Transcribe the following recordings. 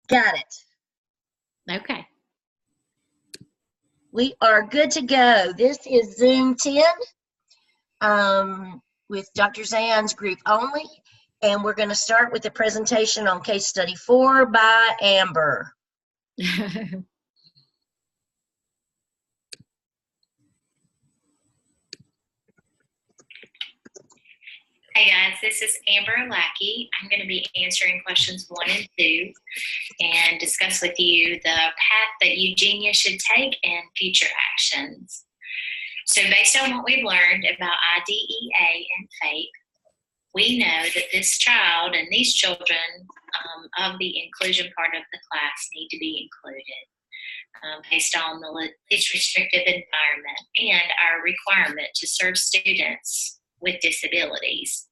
Got it. Okay. We are good to go. This is Zoom 10 with Dr. Zan's group only. And we're going to start with the presentation on case study 4 by Amber. Hey guys, this is Amber Lackey. I'm going to be answering questions 1 and 2 and discuss with you the path that Eugenia should take and future actions. So based on what we've learned about IDEA and FAPE, we know that this child and these children of the inclusion part of the class need to be included based on the least restrictive environment and our requirement to serve students with disabilities.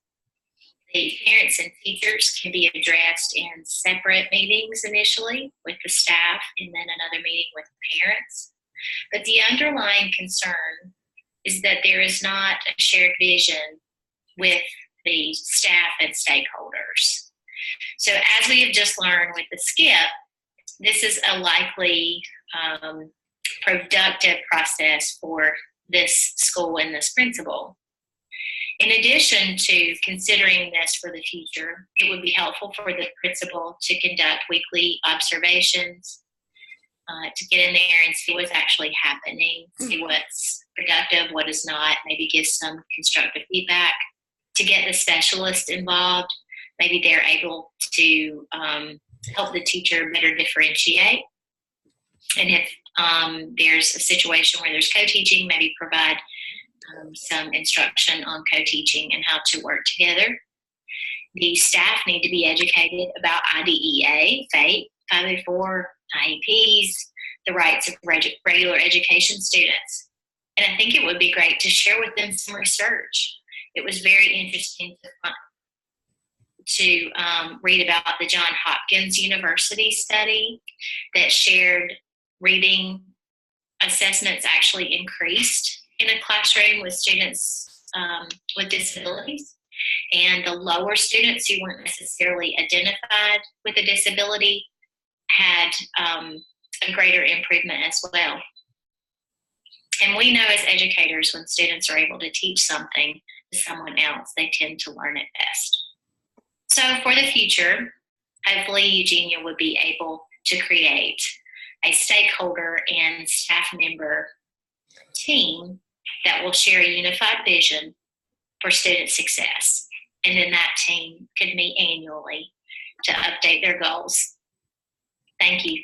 The parents and teachers can be addressed in separate meetings initially with the staff and then another meeting with the parents. But the underlying concern is that there is not a shared vision with the staff and stakeholders. So as we have just learned with the SCIP, this is a likely productive process for this school and this principal. In addition to considering this for the future, it would be helpful for the principal to conduct weekly observations, to get in there and see what's actually happening, see what's productive, what is not, maybe give some constructive feedback, to get the specialist involved. Maybe they're able to help the teacher better differentiate. And if there's a situation where there's co-teaching, maybe provide some instruction on co-teaching and how to work together. The staff need to be educated about IDEA, FAPE, 504, IEPs, the rights of regular education students. And I think it would be great to share with them some research. It was very interesting to read about the Johns Hopkins University study that shared reading assessments actually increased in a classroom with students with disabilities, and the lower students who weren't necessarily identified with a disability had a greater improvement as well. And we know as educators, when students are able to teach something to someone else, they tend to learn it best. So for the future, hopefully Eugenia would be able to create a stakeholder and staff member team that will share a unified vision for student success. And then that team could meet annually to update their goals. Thank you.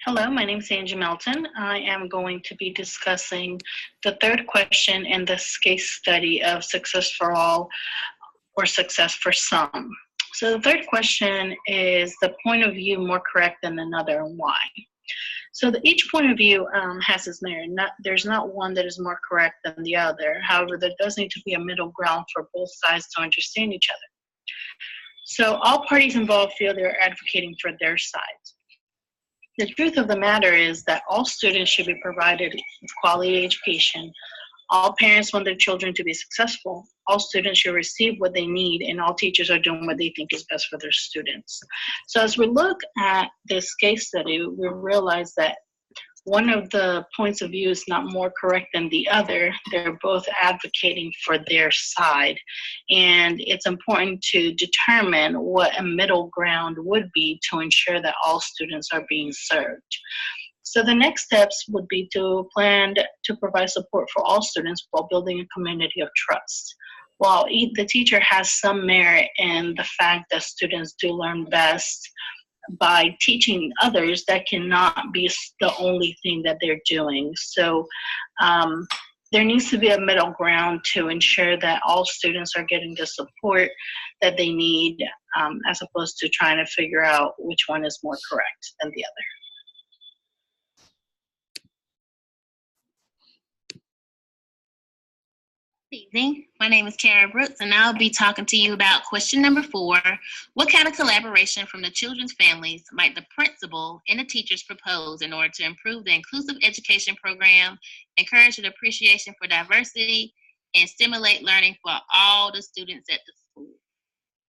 Hello, my name is Angie Melton. I am going to be discussing the third question in this case study of success for all or success for some. So the third question is the point of view more correct than another and why? So each point of view has its merit. There's not one that is more correct than the other. However, there does need to be a middle ground for both sides to understand each other. So all parties involved feel they're advocating for their sides. The truth of the matter is that all students should be provided with quality education. All parents want their children to be successful. All students should receive what they need, and all teachers are doing what they think is best for their students. So as we look at this case study, we realize that one of the points of view is not more correct than the other. They're both advocating for their side. And it's important to determine what a middle ground would be to ensure that all students are being served. So the next steps would be to plan to provide support for all students while building a community of trust. While the teacher has some merit in the fact that students do learn best by teaching others, that cannot be the only thing that they're doing. So there needs to be a middle ground to ensure that all students are getting the support that they need, as opposed to trying to figure out which one is more correct than the other. Good evening. My name is Kara Brooks, and I'll be talking to you about question number 4. What kind of collaboration from the children's families might the principal and the teachers propose in order to improve the inclusive education program, encourage an appreciation for diversity, and stimulate learning for all the students at the school?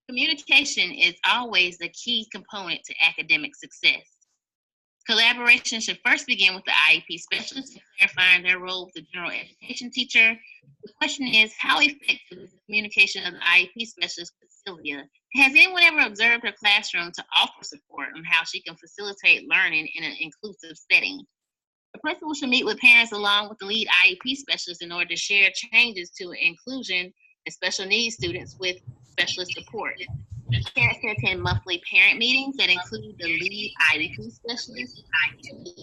Communication is always the key component to academic success. Collaboration should first begin with the IEP specialist and clarifying their role with the general education teacher. The question is, how effective is the communication of the IEP specialist with Sylvia? Has anyone ever observed her classroom to offer support on how she can facilitate learning in an inclusive setting? The principal should meet with parents along with the lead IEP specialist in order to share changes to inclusion and special needs students with specialist support. Parents can attend monthly parent meetings that include the lead IEP specialist,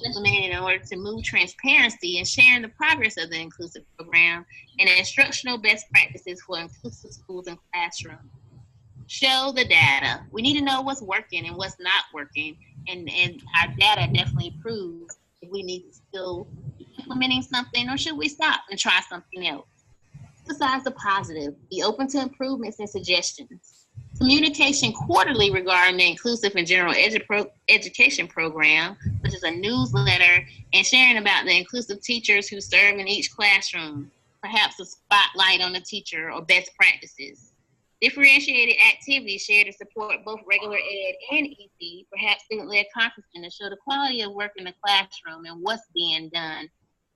implemented in order to move transparency and sharing the progress of the inclusive program and instructional best practices for inclusive schools and classrooms. Show the data. We need to know what's working and what's not working, and our data definitely proves if we need to still be implementing something or should we stop and try something else. Emphasize the positive. Be open to improvements and suggestions. Communication quarterly regarding the inclusive and general education program, such as a newsletter and sharing about the inclusive teachers who serve in each classroom, perhaps a spotlight on the teacher or best practices. Differentiated activities shared to support both regular ed and EP, perhaps student-led conferencing to show the quality of work in the classroom and what's being done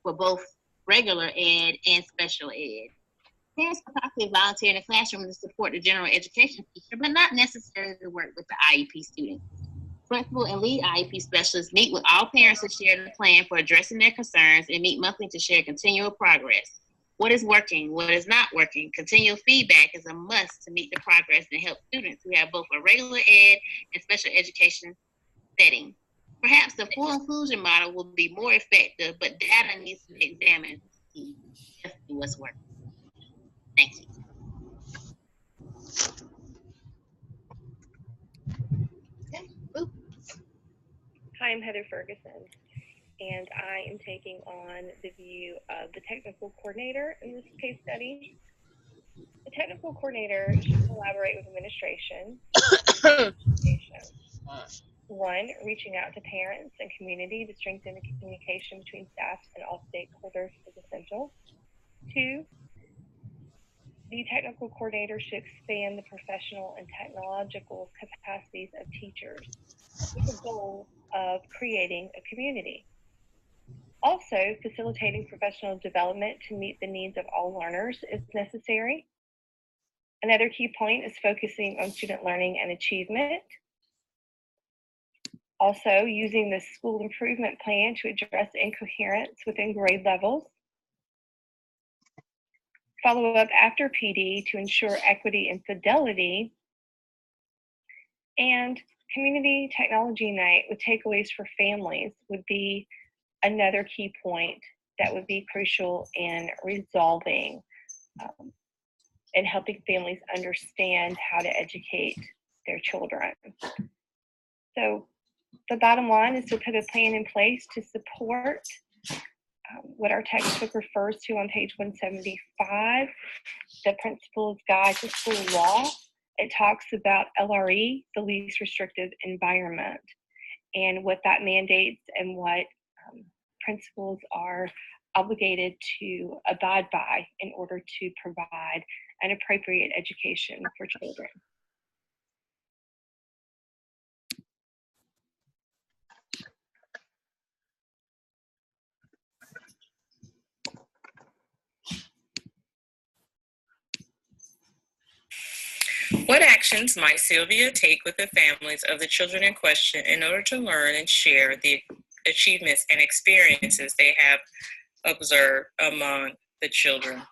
for both regular ed and special ed. Parents can possibly volunteer in the classroom to support the general education teacher, but not necessarily to work with the IEP students. Principal and lead IEP specialists meet with all parents to share the plan for addressing their concerns and meet monthly to share continual progress. What is working, what is not working? Continual feedback is a must to meet the progress and help students who have both a regular ed and special education setting. Perhaps the full inclusion model will be more effective, but data needs to be examined to see what's working. Thank you. Hi, I'm Heather Ferguson, and I am taking on the view of the technical coordinator in this case study. The technical coordinator should collaborate with administration. 1, reaching out to parents and community to strengthen the communication between staff and all stakeholders is essential. 2, the technical coordinator should expand the professional and technological capacities of teachers with the goal of creating a community. Also, facilitating professional development to meet the needs of all learners is necessary. Another key point is focusing on student learning and achievement. Also, using the school improvement plan to address incoherence within grade levels. Follow up after PD to ensure equity and fidelity. And community technology night with takeaways for families would be another key point that would be crucial in resolving and helping families understand how to educate their children. So the bottom line is to put a plan in place to support what our textbook refers to on page 175, the Principal's Guide to School Law. It talks about LRE, the least restrictive environment, and what that mandates and what principals are obligated to abide by in order to provide an appropriate education for children. What actions might Sylvia take with the families of the children in question in order to learn and share the achievements and experiences they have observed among the children?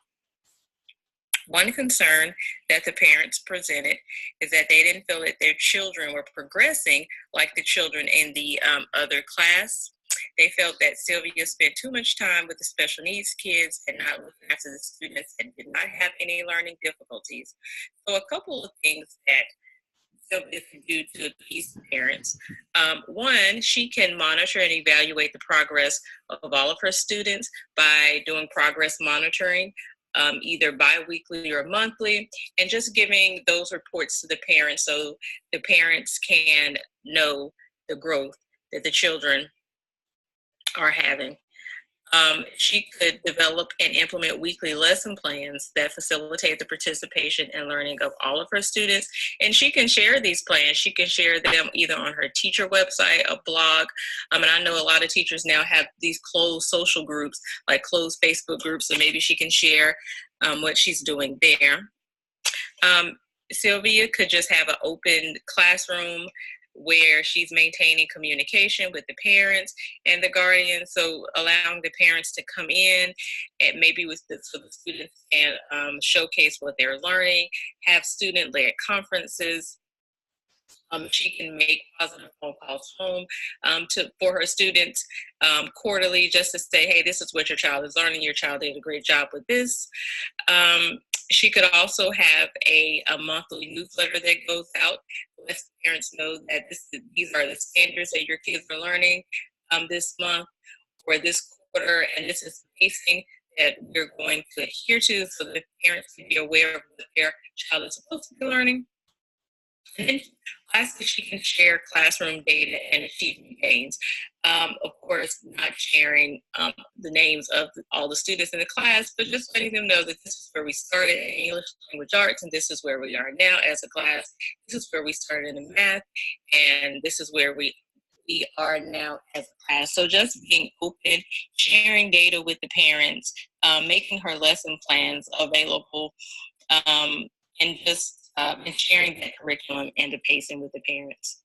One concern that the parents presented is that they didn't feel that their children were progressing like the children in the other class. They felt that Sylvia spent too much time with the special needs kids and not looking after the students that did not have any learning difficulties. So a couple of things that Sylvia can do to appease parents. One, she can monitor and evaluate the progress of all of her students by doing progress monitoring. either bi-weekly or monthly, and just giving those reports to the parents so the parents can know the growth that the children are having. She could develop and implement weekly lesson plans that facilitate the participation and learning of all of her students. And she can share these plans. She can share them either on her teacher website, a blog. And I know a lot of teachers now have these closed social groups, like closed Facebook groups, so maybe she can share what she's doing there. Sylvia could just have an open classroom where she's maintaining communication with the parents and the guardians, so allowing the parents to come in and maybe so the students can showcase what they're learning, have student-led conferences. She can make positive phone calls home for her students quarterly, just to say, hey, this is what your child is learning. Your child did a great job with this. She could also have a monthly newsletter that goes out, let parents know that these are the standards that your kids are learning this month or this quarter, and this is the pacing that we're going to adhere to, so that parents can be aware of what their child is supposed to be learning. And then lastly, she can share classroom data and achievement gains. Of course, not sharing the names of all the students in the class, but just letting them know that this is where we started in English Language Arts, and this is where we are now as a class. This is where we started in math, and this is where we are now as a class. So just being open, sharing data with the parents, making her lesson plans available, and just and sharing that curriculum and the pacing with the parents.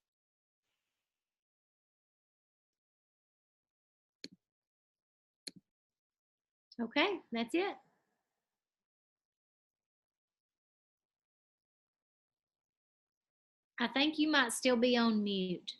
Okay, that's it. I think you might still be on mute.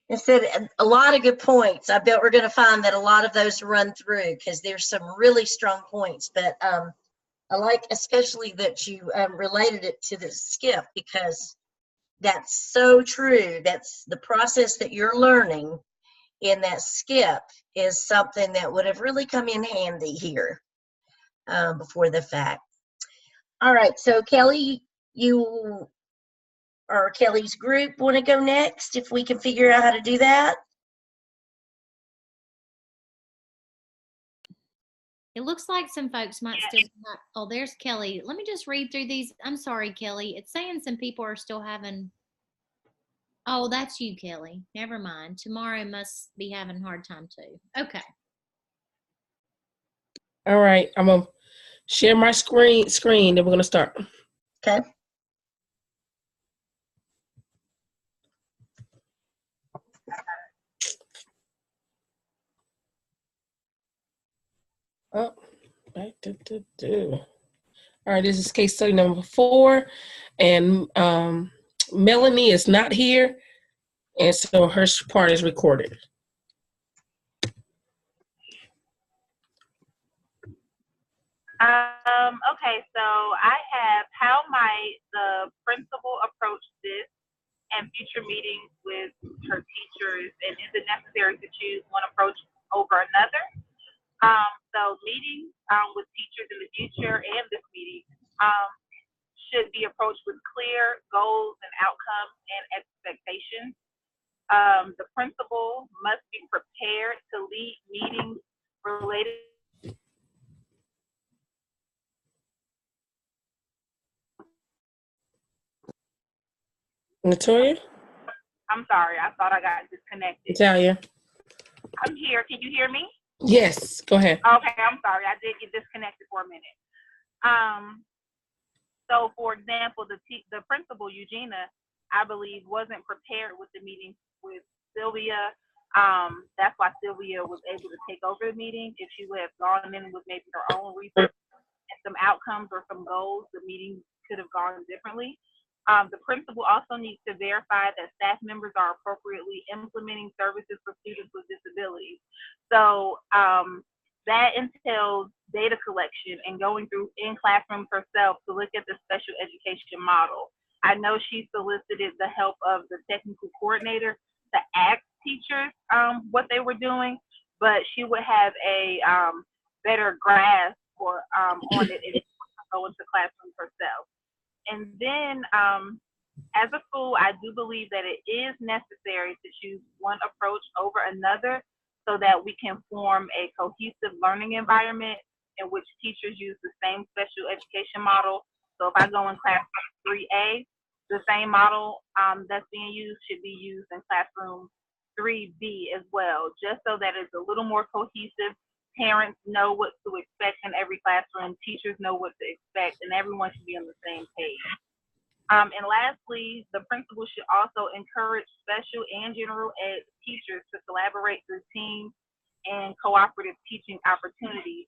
It said a lot of good points. I bet we're going to find that a lot of those run through, because there's some really strong points. But I like especially that you related it to the skip, because that's so true. That's the process that you're learning in that skip is something that would have really come in handy here before the fact. All right, so Kelly, you or Kelly's group want to go next, if we can figure out how to do that? It looks like some folks might still not. Oh, there's Kelly. Let me just read through these. I'm sorry, Kelly. It's saying some people are still having. Oh, that's you, Kelly. Never mind. Tomorrow must be having a hard time too. Okay. All right, I'm gonna share my screen, then we're gonna start. Okay. Oh, all right, this is case study number 4, and Melanie is not here, and so her part is recorded. Okay, so I have how might the principal approach this and future meetings with her teachers, and is it necessary to choose one approach over another? So meetings with teachers in the future and this meeting should be approached with clear goals and outcomes and expectations. The principal must be prepared to lead meetings related. Natalia? I'm sorry, I thought I got disconnected. Natalia? I'm here. Can you hear me? Yes, go ahead. Okay, I'm sorry. I did get disconnected for a minute. So, for example, the principal, Eugenia, I believe, wasn't prepared with the meeting with Sylvia. That's why Sylvia was able to take over the meeting. If she would have gone in with maybe her own research and some outcomes or some goals, the meeting could have gone differently. The principal also needs to verify that staff members are appropriately implementing services for students with disabilities. So that entails data collection and going through in classrooms herself to look at the special education model. I know she solicited the help of the technical coordinator to ask teachers what they were doing, but she would have a better grasp or on it if she go into classrooms herself. And then as a school, I do believe that it is necessary to choose one approach over another so that we can form a cohesive learning environment in which teachers use the same special education model. So if I go in classroom 3A, the same model that's being used should be used in classroom 3B as well, just so that it's a little more cohesive. Parents know what to expect in every classroom, teachers know what to expect, and everyone should be on the same page. And lastly, the principal should also encourage special and general ed teachers to collaborate through team and cooperative teaching opportunities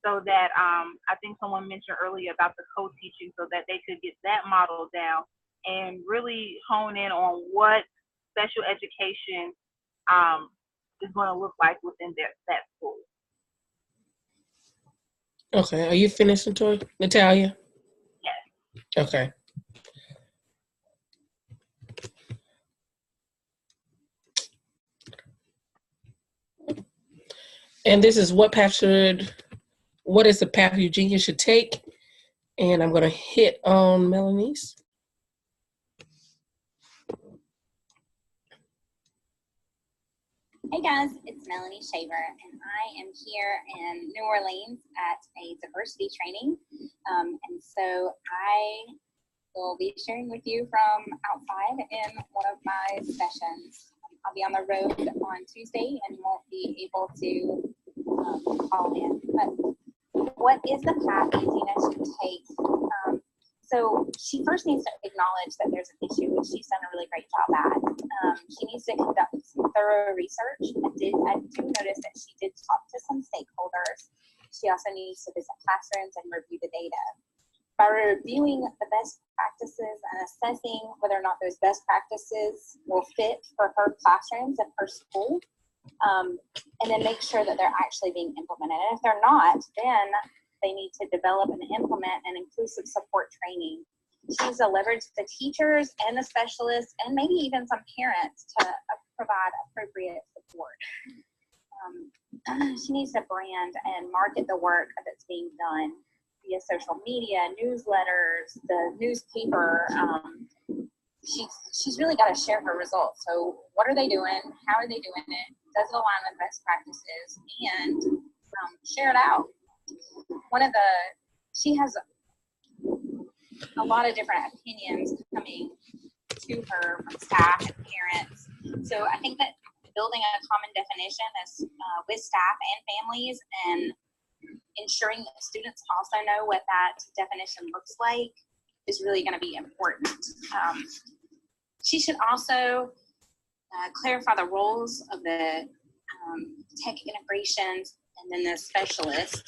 so that I think someone mentioned earlier about the co-teaching so that they could get that model down and really hone in on what special education is going to look like within that school. Okay, are you finished, Natalia? Yes. Okay. And this is what is the path Eugenia should take? And I'm going to hit on Melanie's. Hey guys, it's Melanie Shaver, and I am here in New Orleans at a diversity training. And so I will be sharing with you from outside in one of my sessions. I'll be on the road on Tuesday and won't be able to call in. But what is the path Eugenia should take? So she first needs to acknowledge that there's an issue, which she's done a really great job at. She needs to conduct some thorough research. I do notice that she did talk to some stakeholders. She also needs to visit classrooms and review the data. By reviewing the best practices and assessing whether or not those best practices will fit for her classrooms and her school, and then make sure that they're actually being implemented. And if they're not, then they need to develop and implement an inclusive support training. She needs to leverage the teachers and the specialists and maybe even some parents to provide appropriate support. She needs to brand and market the work that's being done via social media, newsletters, the newspaper. She's really got to share her results. So what are they doing? How are they doing it? Does it align with best practices? And share it out. She has a lot of different opinions coming to her from staff and parents. So I think that building a common definition with staff and families and ensuring that students also know what that definition looks like is really going to be important. She should also clarify the roles of the tech integrations and then the specialist,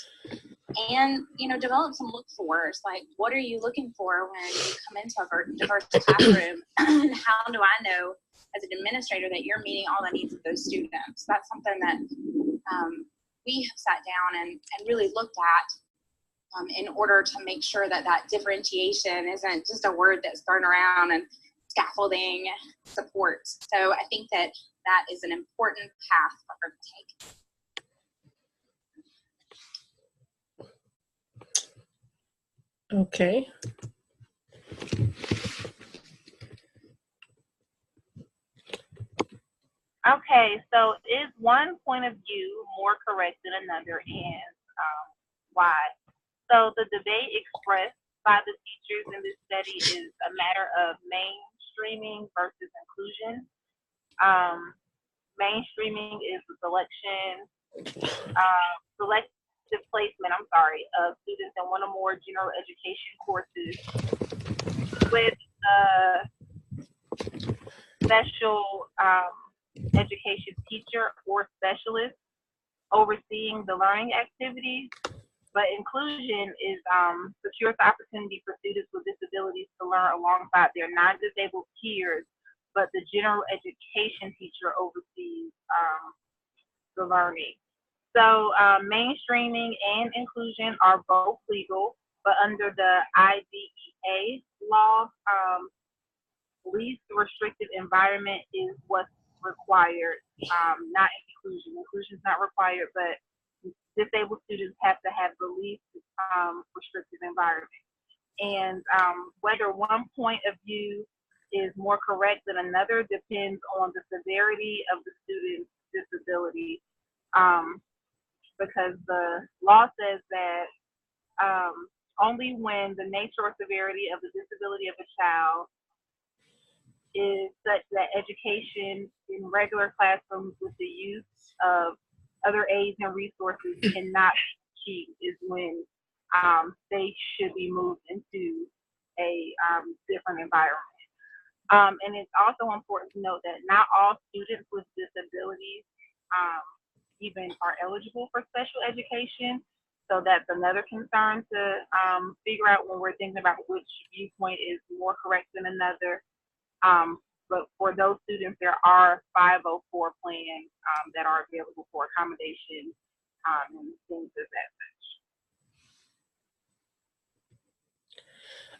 and develop some look-fors, like what are you looking for when you come into a diverse classroom, and how do I know as an administrator that you're meeting all the needs of those students? That's something that we have sat down and really looked at in order to make sure that that differentiation isn't just a word that's thrown around and scaffolding supports. So I think that is an important path for her to take. Okay. Okay, so is one point of view more correct than another, and why? So the debate expressed by the teachers in this study is a matter of mainstreaming versus inclusion. Mainstreaming is the selective placement, of students in one or more general education courses with special education teacher or specialist overseeing the learning activities. But inclusion is secures the opportunity for students with disabilities to learn alongside their non-disabled peers, but the general education teacher oversees the learning. So mainstreaming and inclusion are both legal, but under the IDEA law, least restrictive environment is what's required, not inclusion. Inclusion is not required, but disabled students have to have the least restrictive environment. And whether one point of view is more correct than another depends on the severity of the student's disability, because the law says that only when the nature or severity of the disability of a child is such that education in regular classrooms with the use of other aids and resources cannot be achieved is when they should be moved into a different environment. And it's also important to note that not all students with disabilities even are eligible for special education. So that's another concern to figure out when we're thinking about which viewpoint is more correct than another. But for those students, there are 504 plans that are available for accommodation and things of that such.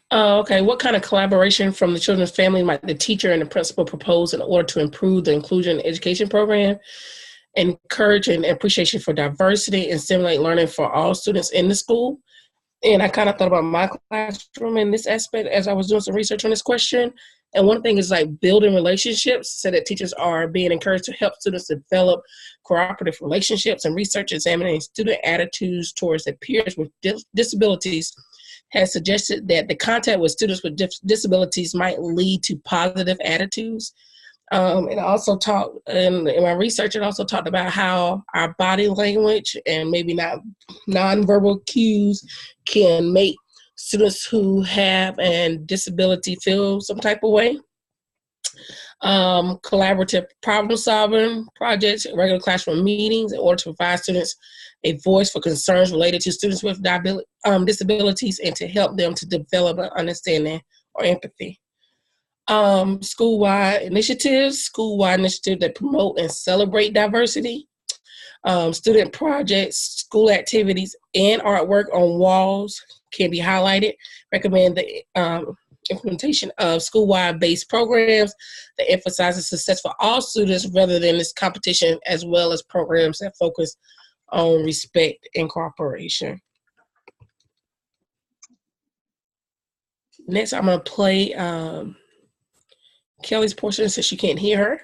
Okay, what kind of collaboration from the children's family might the teacher and the principal propose in order to improve the inclusion education program, encourage and appreciation for diversity, and stimulate learning for all students in the school? And I kind of thought about my classroom in this aspect as I was doing some research on this question. And one thing is like building relationships, so that teachers are being encouraged to help students develop cooperative relationships, and research examining student attitudes towards their peers with disabilities has suggested that the contact with students with disabilities might lead to positive attitudes. And I also talked in my research, it also talked about how our body language and maybe not nonverbal cues can make students who have a disability feel some type of way. Collaborative problem solving projects, regular classroom meetings in order to provide students a voice for concerns related to students with disabilities and to help them to develop an understanding or empathy. School-wide initiatives that promote and celebrate diversity. Student projects, school activities, and artwork on walls can be highlighted. Recommend the implementation of school-wide based programs that emphasizes success for all students rather than this competition, as well as programs that focus on respect and cooperation. Next, I'm going to play Kelly's portion since you can't hear her.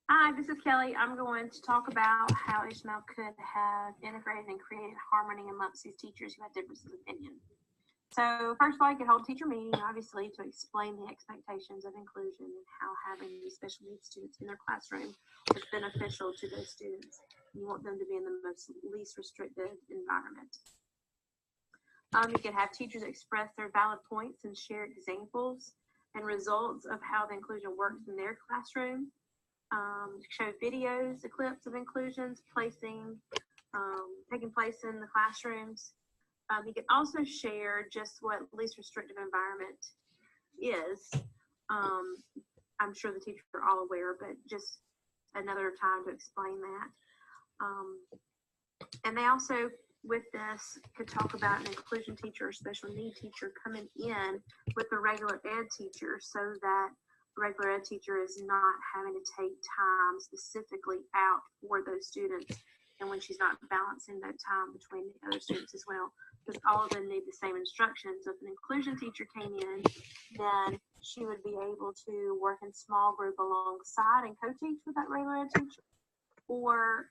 Hi, this is Kelly. I'm going to talk about how HTML could have integrated and created harmony amongst these teachers who had differences of opinion. So first of all, you could hold a teacher meeting, obviously, to explain the expectations of inclusion and how having these special needs students in their classroom is beneficial to those students. You want them to be in the least restricted environment. You can have teachers express their valid points and share examples and results of how the inclusion works in their classroom. Show videos, the clips of inclusions taking place in the classrooms. You can also share just what least restrictive environment is. I'm sure the teachers are all aware, but just another time to explain that. And they also, with this, could talk about an inclusion teacher or special need teacher coming in with a regular ed teacher, so that regular ed teacher is not having to take time specifically out for those students, and when she's not balancing that time between the other students as well, because all of them need the same instructions. So if an inclusion teacher came in, then she would be able to work in small group alongside and co-teach with that regular ed teacher, or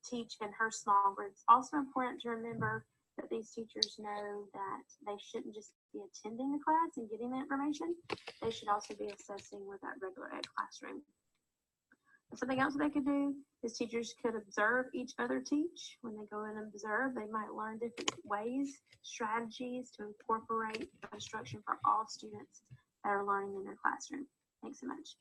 teach in her small groups. Also important to remember that these teachers know that they shouldn't just be attending the class and getting the information. They should also be assessing with that regular ed classroom. And something else they could do is teachers could observe each other teach. When they go in and observe, they might learn different ways, strategies to incorporate instruction for all students that are learning in their classroom. Thanks so much.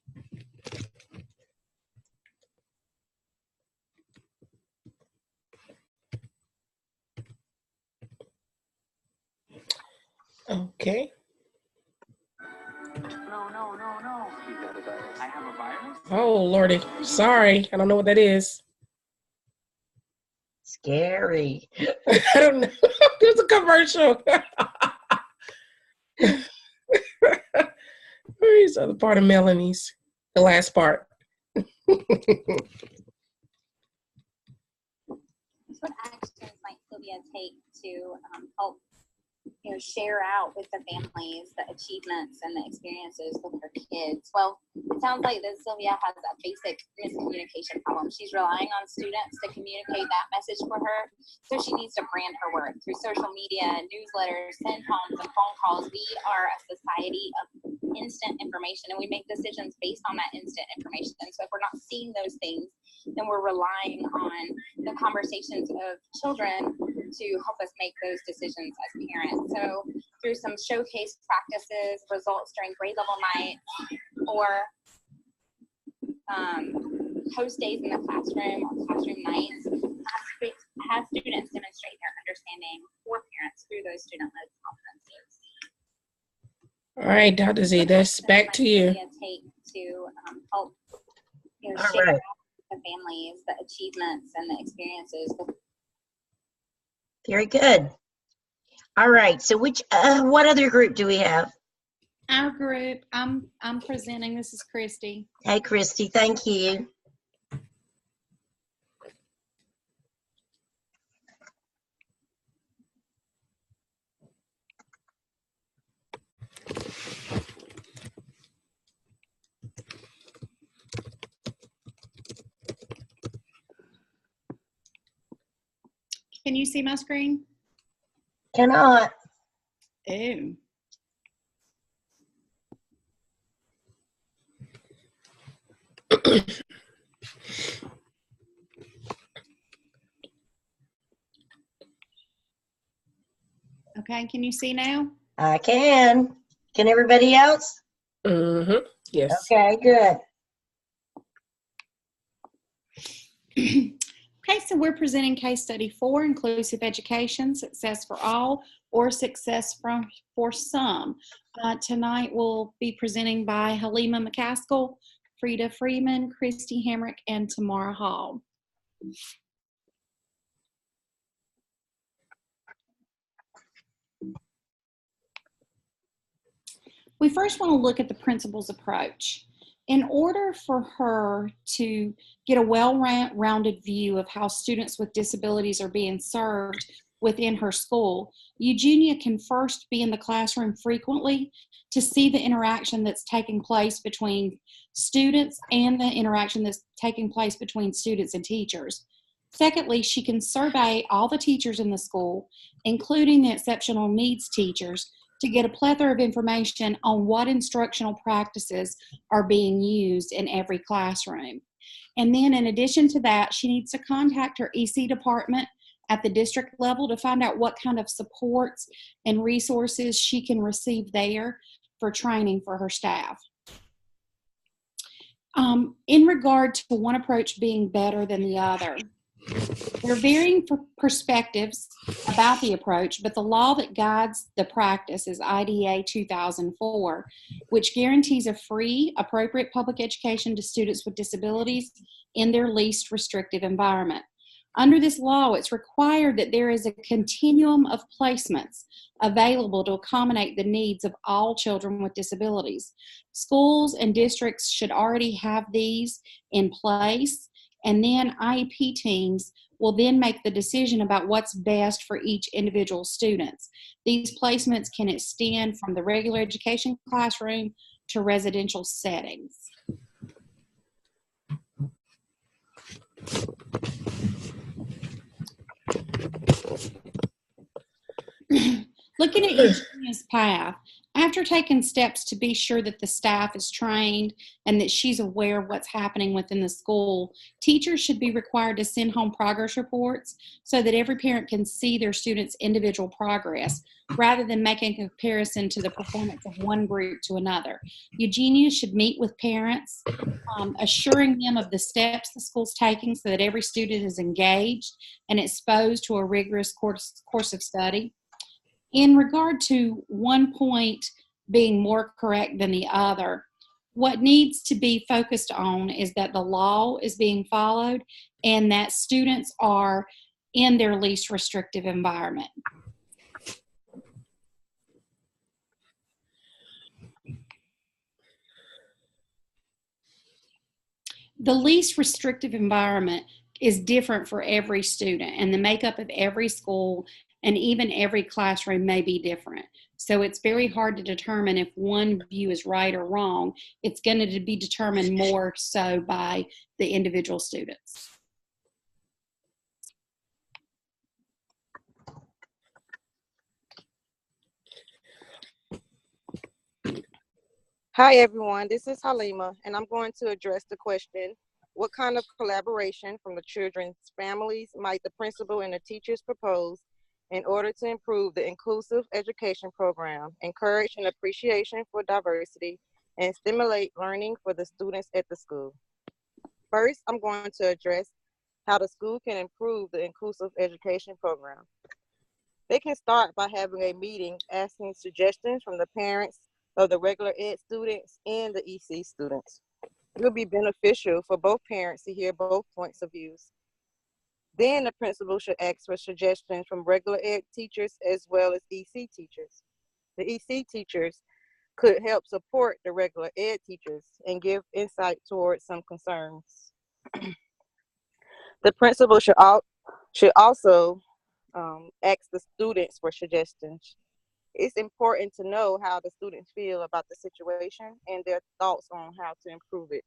Okay. No. I have a virus? Oh, Lordy. Sorry. I don't know what that is. Scary. I don't know. There's a commercial. Where's the other part of Melanie's? The last part. What actions might Sylvia take to help, share out with the families the achievements and the experiences with her kids? Well, it sounds like that Sylvia has a basic miscommunication problem. She's relying on students to communicate that message for her, so she needs to brand her work through social media, newsletters, send homes, and phone calls. We are a society of instant information, and we make decisions based on that instant information. And so if we're not seeing those things, then we're relying on the conversations of children to help us make those decisions as parents. So through some showcase practices, results during grade level nights, or host days in the classroom or classroom nights, have students demonstrate their understanding for parents through those student-led conferences. All right, Dr. Z, that's back to you. Take to help All share right. with the families the achievements and the experiences. Very good. All right. So what other group do we have? Our group, I'm presenting. This is Christy. Hey, Christy, thank you. Can you see my screen? Cannot. Oh. Okay, can you see now? I can. Can everybody else? Mm-hmm. Yes. Okay, good. Okay, so we're presenting case study 4, inclusive education, success for all or success for some. Tonight we'll be presenting by Halima McCaskill, Frida Freeman, Christy Hamrick, and Tamara Hall. We first want to look at the principal's approach. In order for her to get a well-rounded view of how students with disabilities are being served within her school, Eugenia can first be in the classroom frequently to see the interaction that's taking place between students and the interaction that's taking place between students and teachers. Secondly, she can survey all the teachers in the school, including the exceptional needs teachers, to get a plethora of information on what instructional practices are being used in every classroom. And then in addition to that, she needs to contact her EC department at the district level to find out what kind of supports and resources she can receive there for training for her staff. In regard to one approach being better than the other, there are varying perspectives about the approach, but the law that guides the practice is IDA 2004, which guarantees a free, appropriate public education to students with disabilities in their least restrictive environment. Under this law, it's required that there is a continuum of placements available to accommodate the needs of all children with disabilities. Schools and districts should already have these in place, and then IEP teams will then make the decision about what's best for each individual student. These placements can extend from the regular education classroom to residential settings. Looking at Eugenia's path, after taking steps to be sure that the staff is trained and that she's aware of what's happening within the school, teachers should be required to send home progress reports so that every parent can see their students' individual progress rather than making a comparison to the performance of one group to another. Eugenia should meet with parents, assuring them of the steps the school's taking so that every student is engaged and exposed to a rigorous course of study. In regard to one point being more correct than the other, what needs to be focused on is that the law is being followed and that students are in their least restrictive environment. the least restrictive environment is different for every student, and the makeup of every school and even every classroom may be different. So it's very hard to determine if one view is right or wrong. It's going to be determined more so by the individual students. Hi everyone, this is Halima, and I'm going to address the question, what kind of collaboration from the children's families might the principal and the teachers propose in order to improve the inclusive education program, encourage an appreciation for diversity, and stimulate learning for the students at the school? First, I'm going to address how the school can improve the inclusive education program. They can start by having a meeting asking suggestions from the parents of the regular ed students and the EC students. It will be beneficial for both parents to hear both points of views. Then the principal should ask for suggestions from regular ed teachers as well as EC teachers. The EC teachers could help support the regular ed teachers and give insight towards some concerns. The principal should also ask the students for suggestions. It's important to know how the students feel about the situation and their thoughts on how to improve it.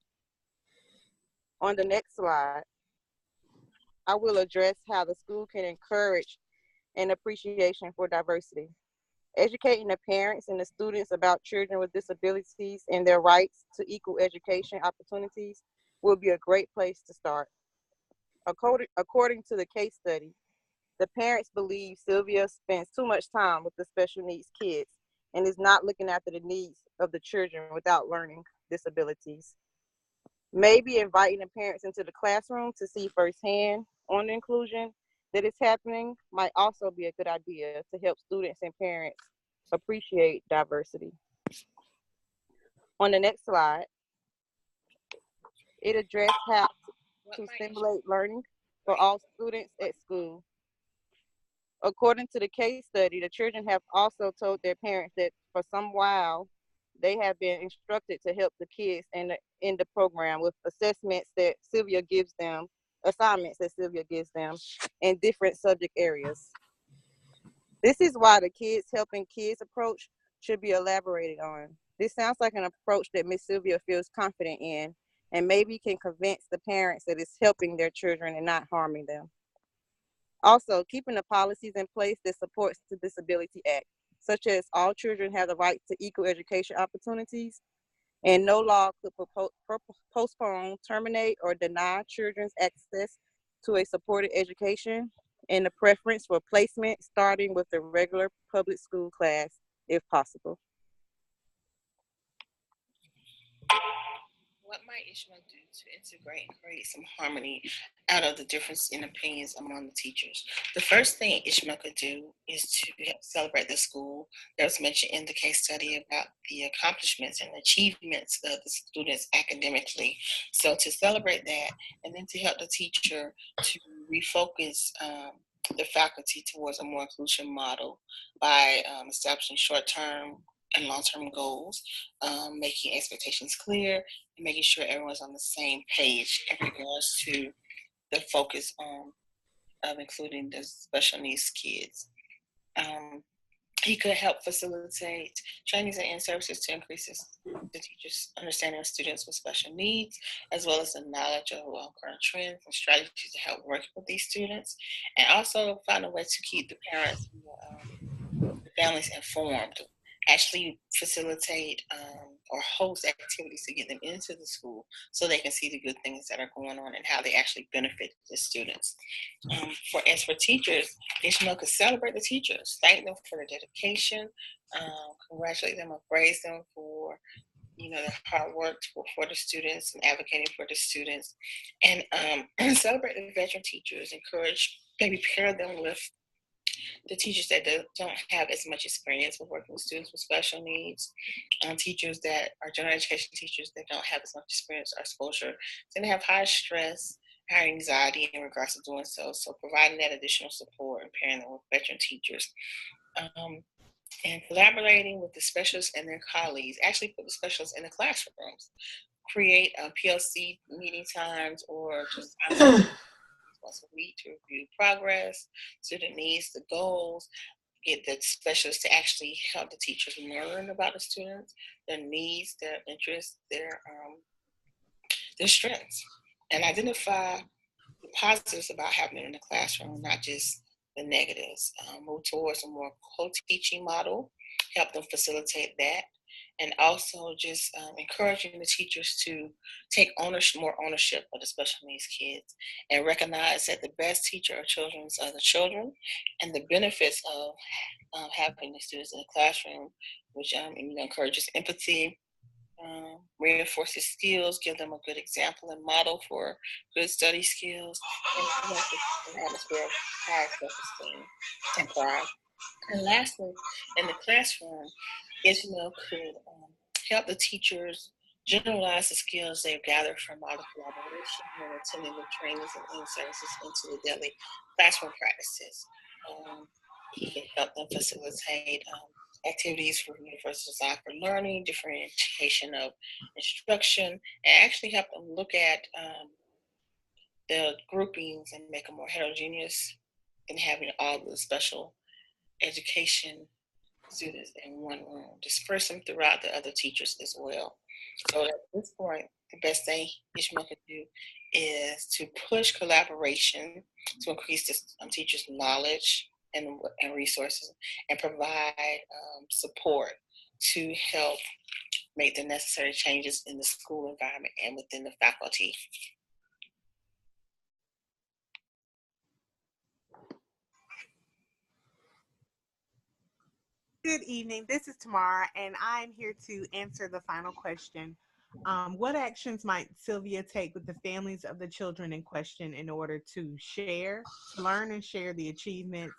On the next slide, I will address how the school can encourage an appreciation for diversity. Educating the parents and the students about children with disabilities and their rights to equal education opportunities will be a great place to start. According to the case study, the parents believe Sylvia spends too much time with the special needs kids and is not looking after the needs of the children without learning disabilities. Maybe inviting the parents into the classroom to see firsthand on the inclusion that is happening might also be a good idea to help students and parents appreciate diversity. On the next slide, it addressed how to stimulate learning for all students at school. According to the case study, the children have also told their parents that for some while, they have been instructed to help the kids in the program with assessments that Sylvia gives them, assignments that Sylvia gives them in different subject areas. This is why the Kids Helping Kids approach should be elaborated on. This sounds like an approach that Miss Sylvia feels confident in and maybe can convince the parents that it's helping their children and not harming them. Also, keeping the policies in place that supports the Disability Act, such as all children have the right to equal education opportunities, and no law could postpone, terminate, or deny children's access to a supported education, and the preference for placement starting with the regular public school class, if possible. What might Ishmael do to integrate and create some harmony out of the difference in opinions among the teachers? The first thing Ishmael could do is to help celebrate the school. That was mentioned in the case study about the accomplishments and achievements of the students academically. So to celebrate that, and then to help the teacher to refocus the faculty towards a more inclusion model by establishing short-term and long-term goals, making expectations clear, and making sure everyone's on the same page in regards to the focus of including the special needs kids. He could help facilitate trainings and services to increase the teachers' understanding of students with special needs, as well as the knowledge of current trends and strategies to help work with these students, and also find a way to keep the parents and the families informed. Actually facilitate or host activities to get them into the school so they can see the good things that are going on and how they actually benefit the students. As for teachers, Ishmael could celebrate the teachers, thank them for their dedication, congratulate them, and praise them for their hard work for the students and advocating for the students, and celebrate the veteran teachers, encourage, maybe pair them with the teachers that don't have as much experience with working with students with special needs, teachers that are general education teachers that don't have as much experience or exposure, tend to have high stress, high anxiety in regards to doing so. So providing that additional support and pairing them with veteran teachers. And collaborating with the specialists and their colleagues, actually put the specialists in the classrooms. create PLC meeting times or just once a week to review progress, student needs, the goals, get the specialists to actually help the teachers learn about the students, their needs, their interests, their strengths, and identify the positives about happening in the classroom, not just the negatives. Move towards a more co-teaching model, help them facilitate that, and also just encouraging the teachers to take more ownership of the special needs kids and recognize that the best teacher of children are the children, and the benefits of having the students in the classroom, which encourages empathy, reinforces skills, give them a good example and model for good study skills, and promote an atmosphere of high self-esteem and pride. And lastly, in the classroom, Ismail could help the teachers generalize the skills they've gathered from all the collaboration and attending the trainings and in-services into the daily classroom practices. He can help them facilitate activities for universal design for learning, differentiation of instruction, and actually help them look at the groupings and make them more heterogeneous and having all the special education students in one room. Disperse them throughout the other teachers as well. So at this point, the best thing Ishmael can do is to push collaboration to increase the teachers' knowledge and resources, and provide support to help make the necessary changes in the school environment and within the faculty. Good evening. This is Tamara, and I'm here to answer the final question. What actions might Sylvia take with the families of the children in question in order to learn and share the achievements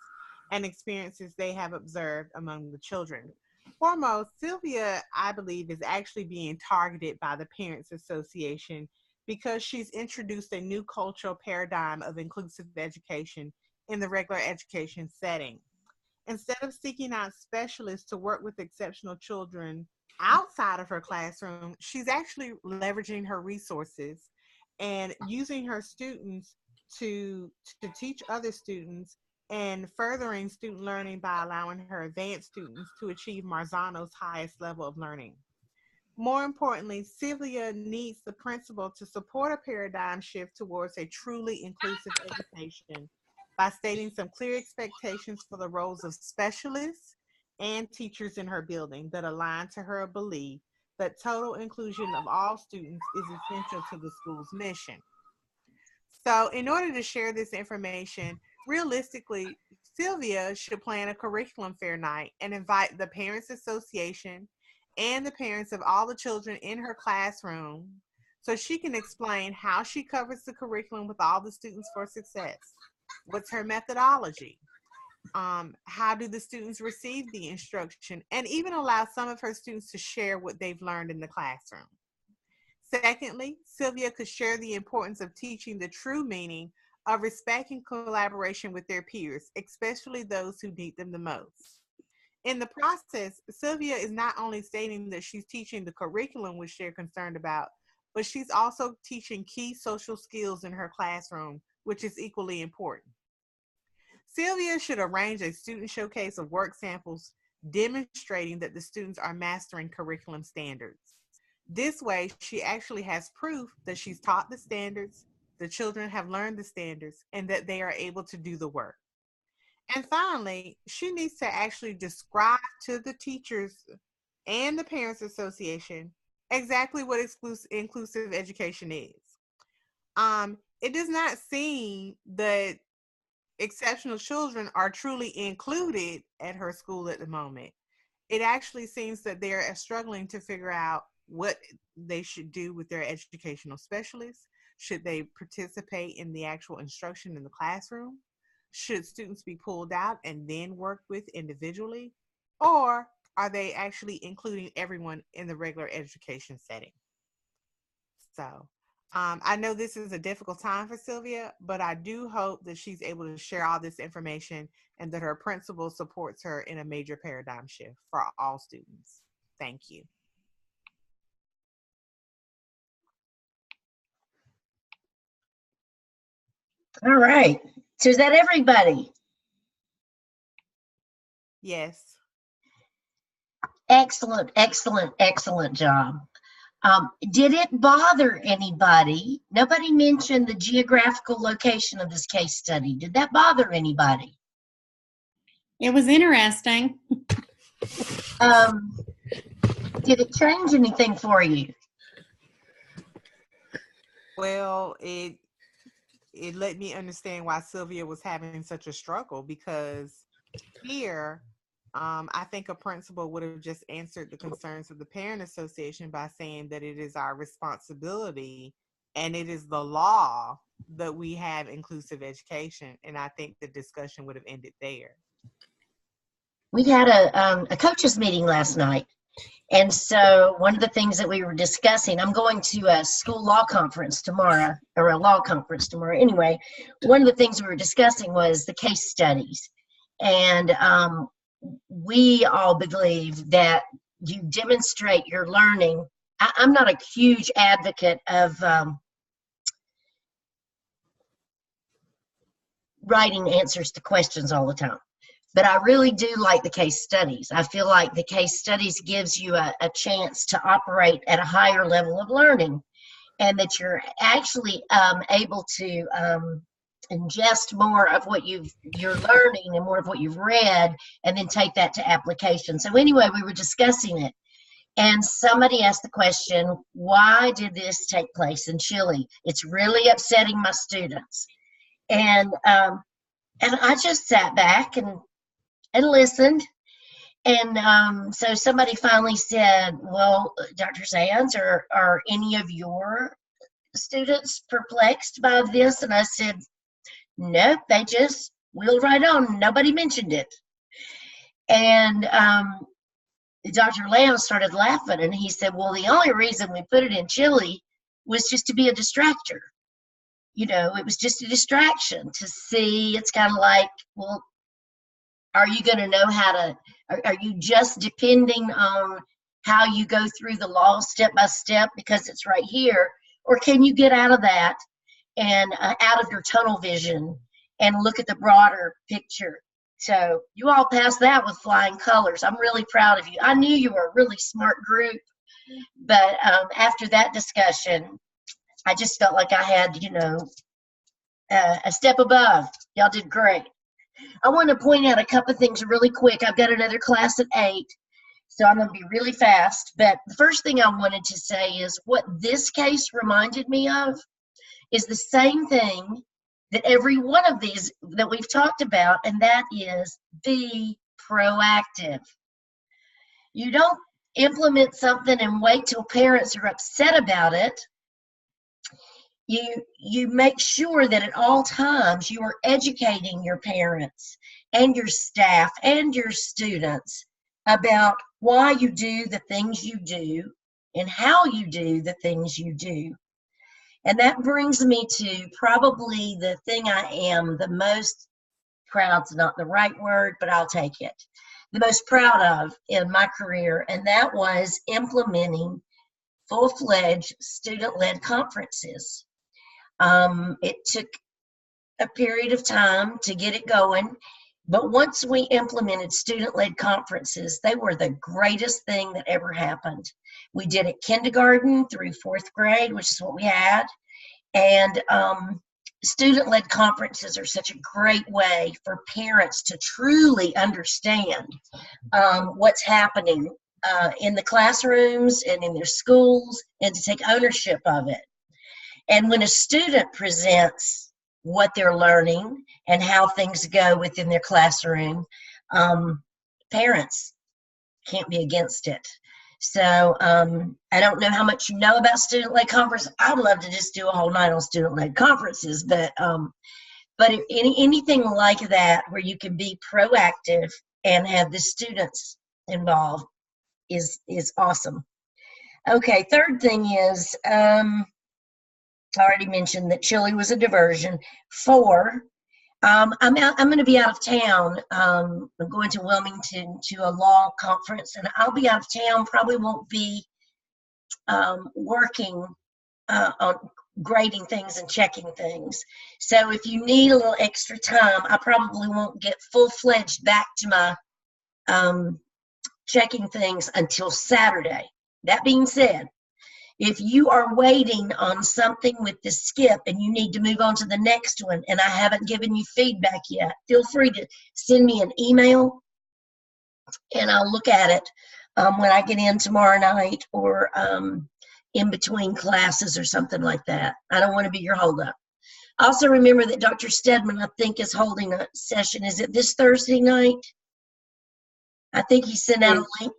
and experiences they have observed among the children? Foremost, Sylvia, I believe, is actually being targeted by the Parents Association because she's introduced a new cultural paradigm of inclusive education in the regular education setting. Instead of seeking out specialists to work with exceptional children outside of her classroom, she's actually leveraging her resources and using her students to teach other students and furthering student learning by allowing her advanced students to achieve Marzano's highest level of learning. More importantly, Sylvia needs the principal to support a paradigm shift towards a truly inclusive education by stating some clear expectations for the roles of specialists and teachers in her building that align to her belief that total inclusion of all students is essential to the school's mission. So in order to share this information, realistically, Sylvia should plan a curriculum fair night and invite the Parents Association and the parents of all the children in her classroom so she can explain how she covers the curriculum with all the students for success. What's her methodology? How do the students receive the instruction? And even allow some of her students to share what they've learned in the classroom. Secondly, Sylvia could share the importance of teaching the true meaning of respect and collaboration with their peers, especially those who need them the most. In the process, Sylvia is not only stating that she's teaching the curriculum which they're concerned about, but she's also teaching key social skills in her classroom, which is equally important. Sylvia should arrange a student showcase of work samples demonstrating that the students are mastering curriculum standards. This way, she actually has proof that she's taught the standards, the children have learned the standards, and that they are able to do the work. And finally, she needs to actually describe to the teachers and the Parents Association exactly what inclusive education is. It does not seem that exceptional children are truly included at her school at the moment. It actually seems that they're struggling to figure out what they should do with their educational specialists. Should they participate in the actual instruction in the classroom? Should students be pulled out and then worked with individually? Or are they actually including everyone in the regular education setting? So I know this is a difficult time for Sylvia, but I do hope that she's able to share all this information and that her principal supports her in a major paradigm shift for all students. Thank you. All right. So is that everybody? Yes. Excellent, excellent, excellent job. Did it bother anybody? Nobody mentioned the geographical location of this case study. Did that bother anybody? It was interesting. Did it change anything for you? Well, it let me understand why Sylvia was having such a struggle, because here, I think a principal would have just answered the concerns of the parent association by saying that it is our responsibility and it is the law that we have inclusive education. And I think the discussion would have ended there. We had a coaches meeting last night. And so one of the things that we were discussing, I'm going to a school law conference tomorrow, or a law conference tomorrow. Anyway, one of the things we were discussing was the case studies. And we all believe that you demonstrate your learning. I'm not a huge advocate of writing answers to questions all the time. But I really do like the case studies. I feel like the case studies gives you a chance to operate at a higher level of learning, and that you're actually able to ingest more of what you're learning and more of what you've read, and then take that to application. So anyway, we were discussing it, and somebody asked the question, why did this take place in Chile? It's really upsetting my students. And I just sat back and listened. And so somebody finally said, well, Dr. Sands, are any of your students perplexed by this? And I said, nope, they just wheeled right on. Nobody mentioned it. And Dr. Lamb started laughing, and he said, well, the only reason we put it in Chile was just to be a distractor. You know, it was just a distraction to see. It's kind of like, well, are you going to know how to, are you just depending on how you go through the law step by step because it's right here? Or can you get out of that and out of your tunnel vision and look at the broader picture? So you all passed that with flying colors. I'm really proud of you. I knew you were a really smart group, but after that discussion, I just felt like I had, you know, a step above. Y'all did great. I want to point out a couple of things really quick. I've got another class at 8, so I'm going to be really fast. But the first thing I wanted to say is what this case reminded me of is the same thing that every one of these that we've talked about, and that is be proactive. You don't implement something and wait till parents are upset about it. You make sure that at all times you are educating your parents and your staff and your students about why you do the things you do and how you do the things you do. And that brings me to probably the thing I am the most proud's not the right word, but I'll take it. The most proud of in my career, and that was implementing full-fledged student-led conferences. It took a period of time to get it going, but once we implemented student-led conferences, they were the greatest thing that ever happened. We did it kindergarten through 4th grade, which is what we had, and student-led conferences are such a great way for parents to truly understand what's happening in the classrooms and in their schools, and to take ownership of it. And when a student presents what they're learning and how things go within their classroom, parents can't be against it. So I don't know how much you know about student-led conference. I'd love to just do a whole night on student-led conferences, but anything like that where you can be proactive and have the students involved is awesome. Okay, third thing is, I already mentioned that Chile was a diversion. 4, I'm going to be out of town. I'm going to Wilmington to a law conference, and I'll be out of town. Probably won't be working on grading things and checking things. So if you need a little extra time, I probably won't get full-fledged back to my checking things until Saturday. That being said, if you are waiting on something with the skip and you need to move on to the next one and I haven't given you feedback yet, feel free to send me an email and I'll look at it when I get in tomorrow night or in between classes or something like that. I don't want to be your holdup. Also remember that Dr. Stedman, I think, is holding a session. Is it this Thursday night? I think he sent out a link.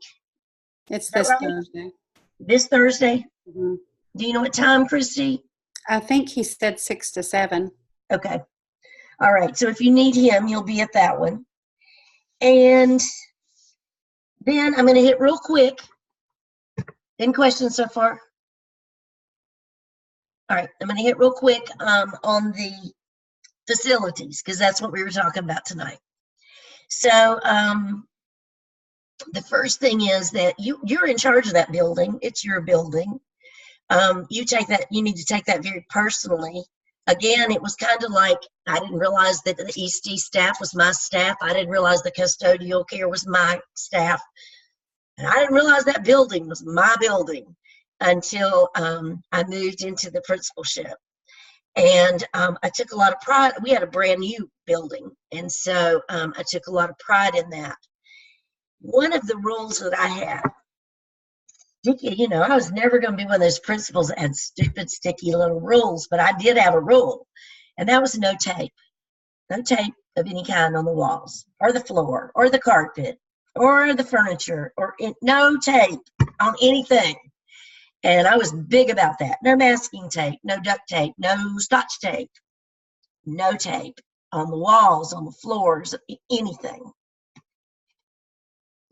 It's this Thursday. This Thursday? Mm-hmm. Do you know what time, Christy? I think he said 6 to 7. Okay. All right. So if you need him, you'll be at that one. And then I'm going to hit real quick. Any questions so far? All right. I'm going to hit real quick on the facilities because that's what we were talking about tonight. So the first thing is that you're in charge of that building. It's your building. You need to take that very personally. Again, it was kind of like I didn't realize that the ESD staff was my staff. I didn't realize the custodial care was my staff. And I didn't realize that building was my building until I moved into the principalship. And I took a lot of pride. We had a brand new building. And so I took a lot of pride in that. One of the rules that I had, I was never going to be one of those principals that had stupid, sticky little rules, but I did have a rule, and that was no tape. No tape of any kind on the walls, or the floor, or the carpet, or the furniture, no tape on anything. And I was big about that. No masking tape, no duct tape, no Scotch tape, no tape on the walls, on the floors, anything.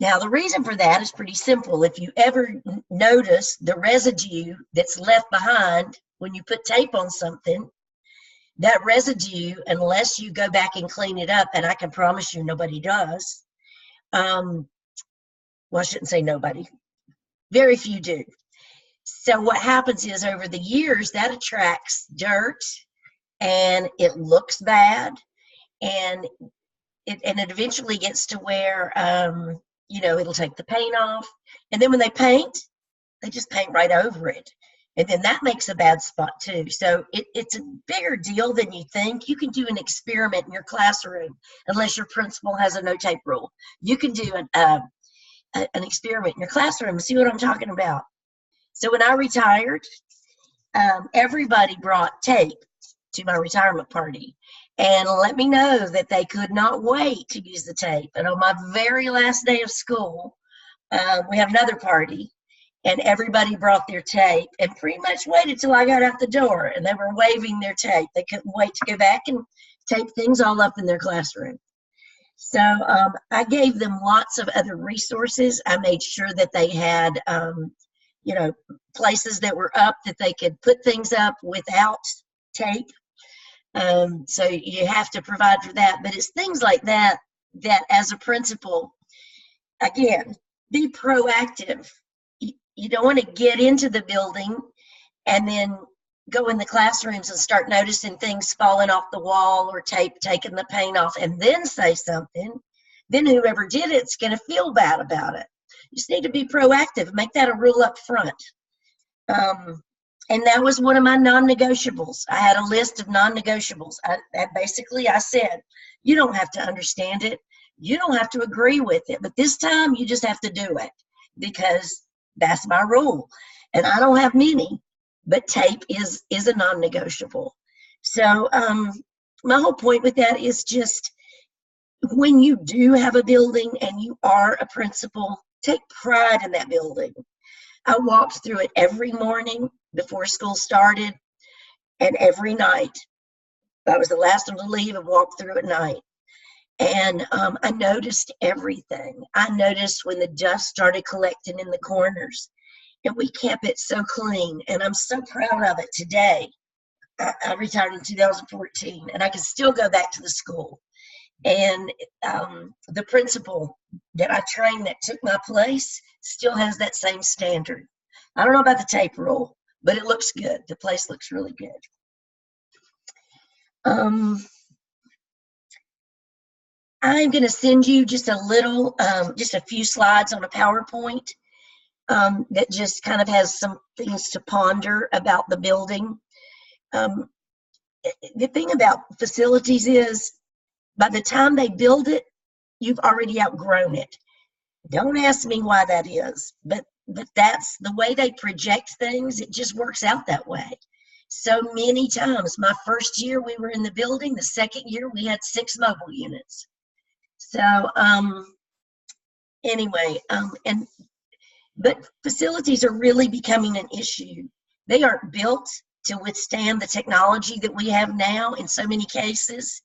Now, the reason for that is pretty simple. If you ever notice the residue that's left behind when you put tape on something, that residue, unless you go back and clean it up, and I can promise you nobody does, well, I shouldn't say nobody. Very few do. So what happens is over the years, that attracts dirt, and it looks bad, and it eventually gets to where it'll take the paint off. And then when they paint, they just paint right over it. And then that makes a bad spot too. So it's a bigger deal than you think. You can do an experiment in your classroom, unless your principal has a no tape rule. You can do an experiment in your classroom and see what I'm talking about. So when I retired, everybody brought tape to my retirement party and let me know that they could not wait to use the tape. And on my very last day of school, we had another party, and everybody brought their tape and pretty much waited till I got out the door, and they were waving their tape. They couldn't wait to go back and tape things all up in their classroom. So I gave them lots of other resources. I made sure that they had, places that were up that they could put things up without tape. So you have to provide for that. But it's things like that as a principal, again, be proactive. You don't want to get into the building and then go in the classrooms and start noticing things falling off the wall or tape taking the paint off and then say something. Then whoever did it's going to feel bad about it. You just need to be proactive. Make that a rule up front. And that was one of my non-negotiables. I had a list of non-negotiables. I said, you don't have to understand it. You don't have to agree with it. But this time, you just have to do it because that's my rule. And I don't have many, but tape is a non-negotiable. So my whole point with that is just when you do have a building and you are a principal, take pride in that building. I walked through it every morning before school started and every night. I was the last one to leave and walked through at night. And I noticed everything. I noticed when the dust started collecting in the corners, and we kept it so clean. And I'm so proud of it today. I retired in 2014, and I can still go back to the school. And the principal that I trained that took my place still has that same standard. I don't know about the tape rule, but it looks good. The place looks really good. I'm going to send you just just a few slides on a PowerPoint that just kind of has some things to ponder about the building. The thing about facilities is, by the time they build it, you've already outgrown it. Don't ask me why that is, but that's the way they project things. It just works out that way. So many times, my first year we were in the building, the second year we had 6 mobile units. So anyway, but facilities are really becoming an issue. They aren't built to withstand the technology that we have now in so many cases.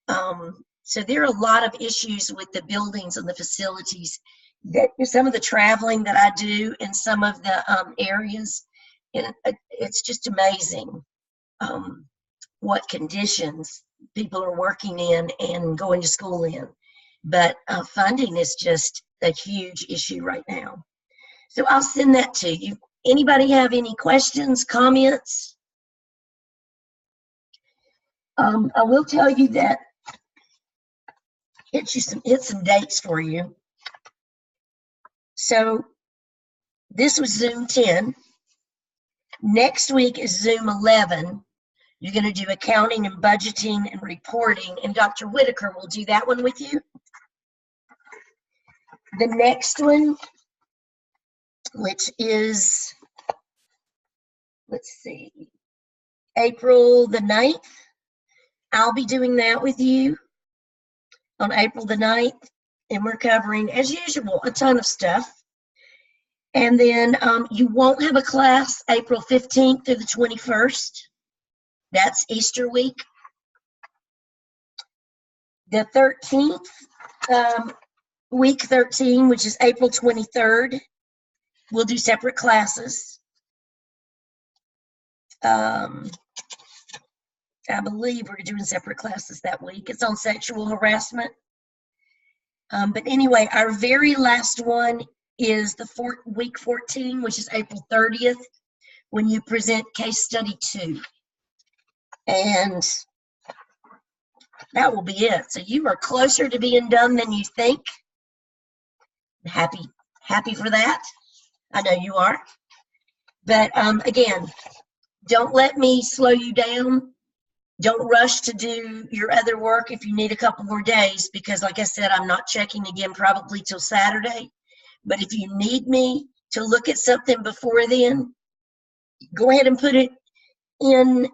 So there are a lot of issues with the buildings and the facilities. That some of the traveling that I do in some of the areas, and it's just amazing what conditions people are working in and going to school in. But funding is just a huge issue right now. So I'll send that to you. Anybody have any questions, comments? I will tell you that hit some dates for you. So this was Zoom 10. Next week is Zoom 11. You're going to do accounting and budgeting and reporting, and Dr. Whitaker will do that one with you. The next one, which is, let's see, April the 9th, I'll be doing that with you on April the 9th, and we're covering, as usual, a ton of stuff. And then you won't have a class April 15th through the 21st. That's Easter week. The 13th, week 13, which is April 23rd, we'll do separate classes. I believe we're doing separate classes that week. It's on sexual harassment. But anyway, our very last one is the week 14, which is April 30th, when you present case study 2. And that will be it. So you are closer to being done than you think. Happy for that. I know you are. But again, don't let me slow you down. Don't rush to do your other work if you need a couple more days, because like I said, I'm not checking again probably till Saturday. But if you need me to look at something before then, go ahead and put it in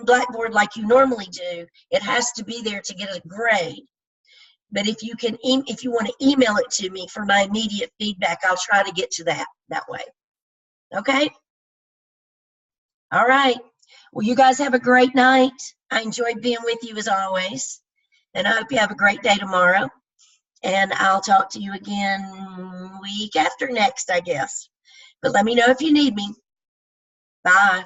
Blackboard like you normally do. It has to be there to get a grade. But if you want to email it to me for my immediate feedback, I'll try to get to that way. Okay? All right. Well, you guys have a great night. I enjoyed being with you as always. And I hope you have a great day tomorrow. And I'll talk to you again week after next, I guess. But let me know if you need me. Bye.